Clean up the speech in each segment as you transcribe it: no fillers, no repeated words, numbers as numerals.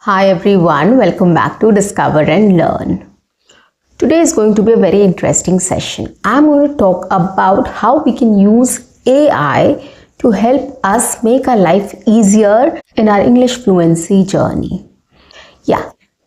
Hi everyone, welcome back to Discover and Learn. Today is going to be a very interesting session. I'm going to talk about how we can use AI to help us make our life easier in our English fluency journey.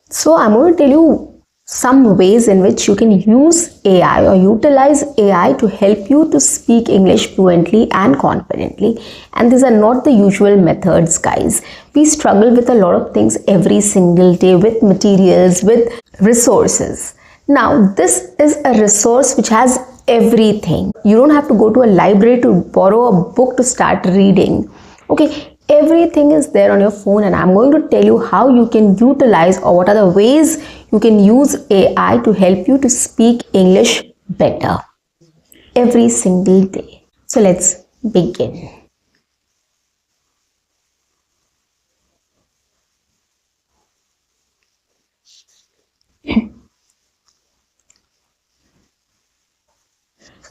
So I'm going to tell you some ways in which you can use AI or utilize AI to help you to speak English fluently and confidently. And these are not the usual methods, guys. We struggle with a lot of things every single day, with materials, with resources. Now, this is a resource which has everything. You don't have to go to a library to borrow a book to start reading. Okay. Everything is there on your phone, and I'm going to tell you how you can utilize or what are the ways you can use AI to help you to speak English better every single day. So let's begin.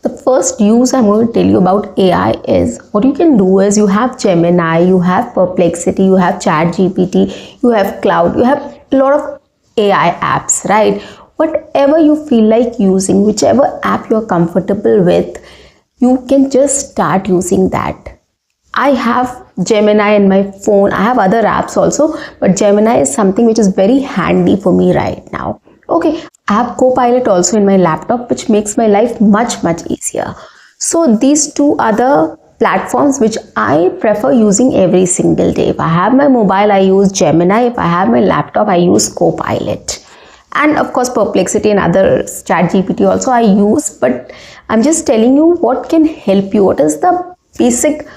The first use I'm going to tell you about AI is what you can do is you have Gemini, you have Perplexity, you have ChatGPT, you have Cloud, you have a lot of AI apps, right? Whatever you feel like using, whichever app you're comfortable with, you can just start using that. I have Gemini in my phone. I have other apps also, but Gemini is something which is very handy for me right now. Okay, I have Copilot also in my laptop, which makes my life much easier. So these two are the platforms which I prefer using every single day. If I have my mobile, I use Gemini. If I have my laptop, I use Copilot. And of course, Perplexity and other ChatGPT also I use, but I'm just telling you what can help you. What is the basic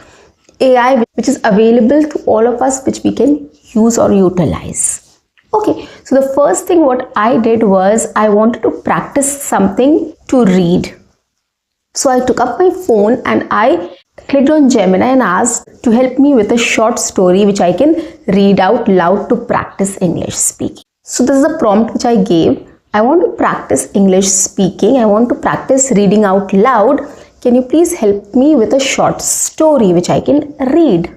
AI which is available to all of us, which we can use or utilize. Okay, so the first thing what I did was I wanted to practice something to read. So I took up my phone and I clicked on Gemini and asked to help me with a short story which I can read out loud to practice English speaking. So this is the prompt which I gave. I want to practice English speaking. I want to practice reading out loud. Can you please help me with a short story which I can read?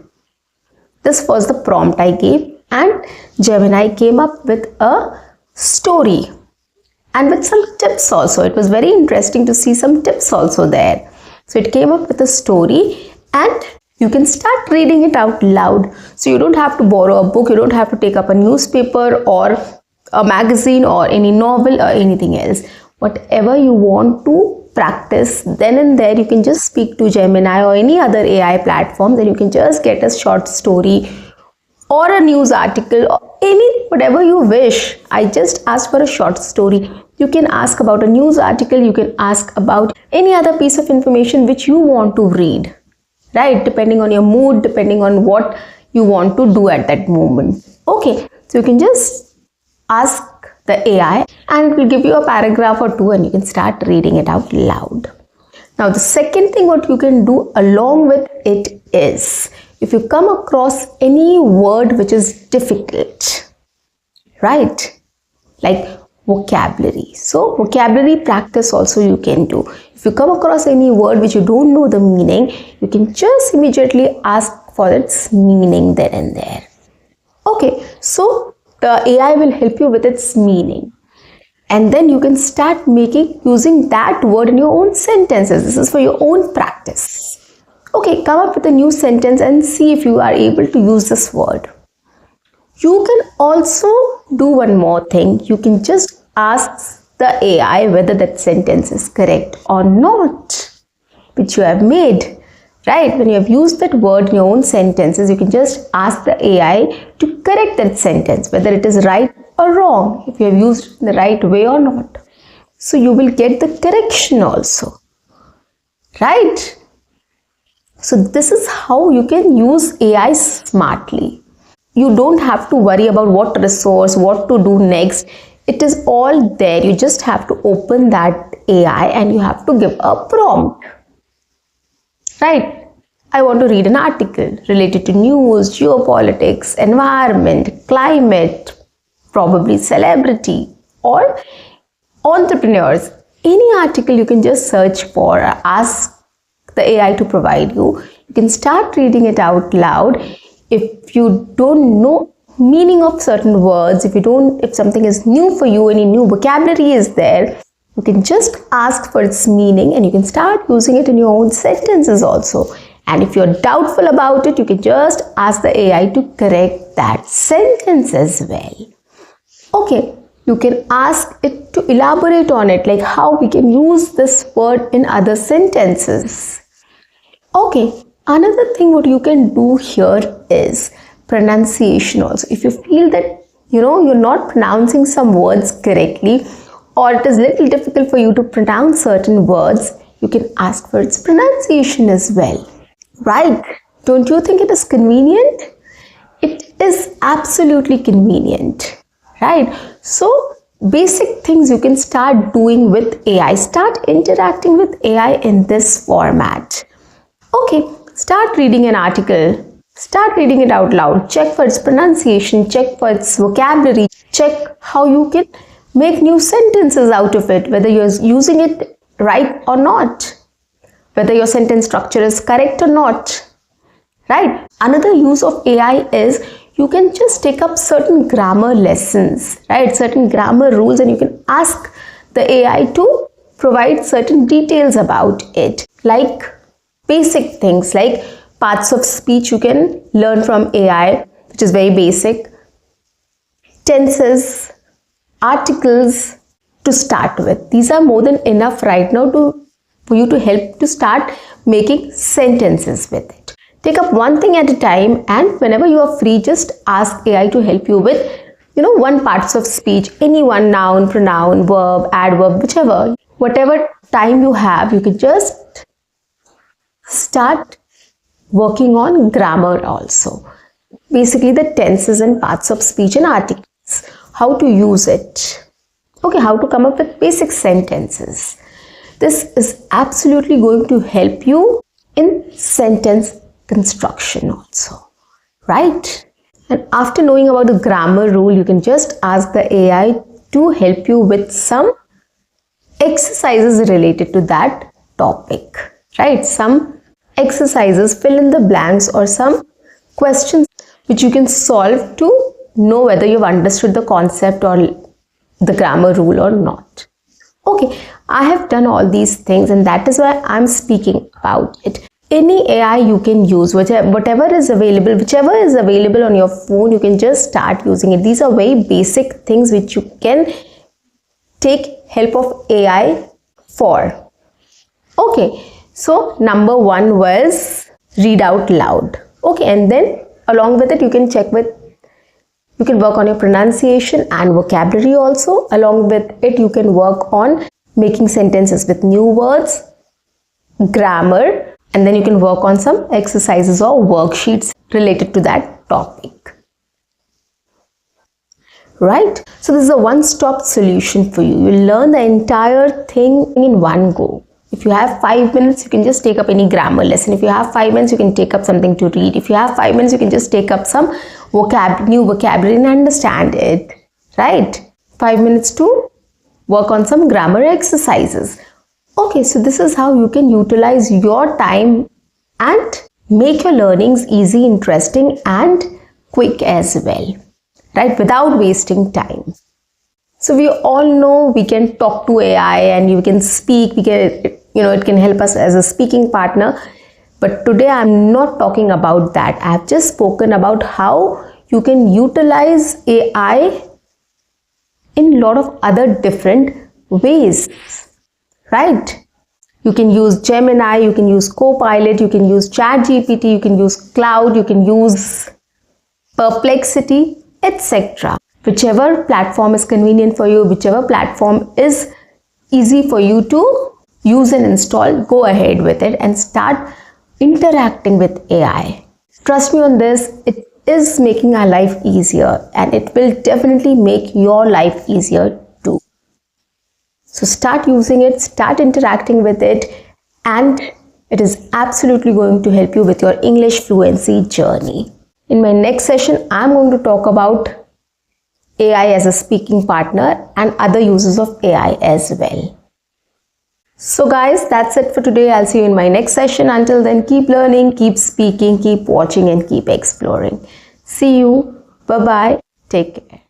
This was the prompt I gave, and Gemini came up with a story and with some tips also. It was very interesting to see some tips also there. So it came up with a story and you can start reading it out loud. So you don't have to borrow a book, you don't have to take up a newspaper or a magazine or any novel or anything else. Whatever you want to practice, then and there you can just speak to Gemini or any other AI platform. Then you can just get a short story or a news article or whatever you wish. I just asked for a short story. You can ask about a news article, you can ask about any other piece of information which you want to read, right? Depending on your mood, depending on what you want to do at that moment. Okay, so you can just ask the AI and it will give you a paragraph or two and you can start reading it out loud. Now the second thing what you can do along with it is, if you come across any word which is difficult, right, like vocabulary. So vocabulary practice also you can do. If you come across any word which you don't know the meaning, you can just immediately ask for its meaning then and there. Okay, so the AI will help you with its meaning. And then you can start using that word in your own sentences. This is for your own practice. Okay, come up with a new sentence and see if you are able to use this word. You can also do one more thing. You can just ask the AI whether that sentence is correct or not, which you have made. Right? When you have used that word in your own sentences, you can just ask the AI to correct that sentence, whether it is right or wrong, if you have used it in the right way or not. So you will get the correction also. Right? So this is how you can use AI smartly. You don't have to worry about what resource, what to do next. It is all there. You just have to open that AI and you have to give a prompt. Right? I want to read an article related to news, geopolitics, environment, climate, probably celebrity or entrepreneurs. Any article you can just search for, ask the AI to provide you. You can start reading it out loud. If you don't know meaning of certain words, if something is new for you, any new vocabulary is there, you can just ask for its meaning and you can start using it in your own sentences also. And if you're doubtful about it, you can just ask the AI to correct that sentence as well. Okay, you can ask it to elaborate on it, like how we can use this word in other sentences. Okay, another thing what you can do here is pronunciation also. If you feel that you're not pronouncing some words correctly, or it is little difficult for you to pronounce certain words, you can ask for its pronunciation as well. Right? Don't you think it is convenient? It is absolutely convenient. Right? So basic things you can start doing with AI. Start interacting with AI in this format. Okay, start reading an article. Start reading it out loud. Check for its pronunciation. Check for its vocabulary. Check how you can make new sentences out of it, whether you're using it right or not, whether your sentence structure is correct or not. Right? Another use of AI is you can just take up certain grammar lessons, right? Certain grammar rules, and you can ask the AI to provide certain details about it, like basic things like parts of speech you can learn from AI, which is very basic, tenses, articles to start with. These are more than enough right now for you to help to start making sentences with it. Take up one thing at a time, and whenever you are free, just ask AI to help you with one parts of speech, any one noun, pronoun, verb, adverb, whichever. Whatever time you have, you can just start working on grammar also. Basically the tenses and parts of speech and articles. How to use it. Okay, how to come up with basic sentences. This is absolutely going to help you in sentence construction also. Right? And after knowing about the grammar rule, you can just ask the AI to help you with some exercises related to that topic. Right? Some exercises, fill in the blanks, or some questions which you can solve to know whether you've understood the concept or the grammar rule or not. Okay, I have done all these things, and that is why I'm speaking about it. Any AI you can use, whatever is available, whichever is available on your phone, you can just start using it. These are very basic things which you can take help of AI for. Okay, so number one was read out loud. Okay, and then along with it, you can work on your pronunciation and vocabulary also. Along with it, you can work on making sentences with new words, grammar, and then you can work on some exercises or worksheets related to that topic. Right? So this is a one-stop solution for you. You'll learn the entire thing in one go. If you have 5 minutes, you can just take up any grammar lesson. If you have 5 minutes, you can take up something to read. If you have 5 minutes, you can just take up some new vocabulary and understand it. Right? 5 minutes to work on some grammar exercises. Okay, so this is how you can utilize your time and make your learnings easy, interesting, and quick as well. Right? Without wasting time. So we all know we can talk to AI and you can speak, it can help us as a speaking partner. But today I'm not talking about that. I have just spoken about how you can utilize AI in a lot of other different ways. Right? You can use Gemini, you can use Copilot, you can use ChatGPT, you can use Cloud, you can use Perplexity, etc. Whichever platform is convenient for you, whichever platform is easy for you to use and install, go ahead with it and start interacting with AI. Trust me on this, it is making our life easier, and it will definitely make your life easier too. So start using it, start interacting with it, and it is absolutely going to help you with your English fluency journey. In my next session, I'm going to talk about AI as a speaking partner and other uses of AI as well. So guys, that's it for today. I'll see you in my next session. Until then, keep learning, keep speaking, keep watching, and keep exploring. See you. Bye bye. Take care.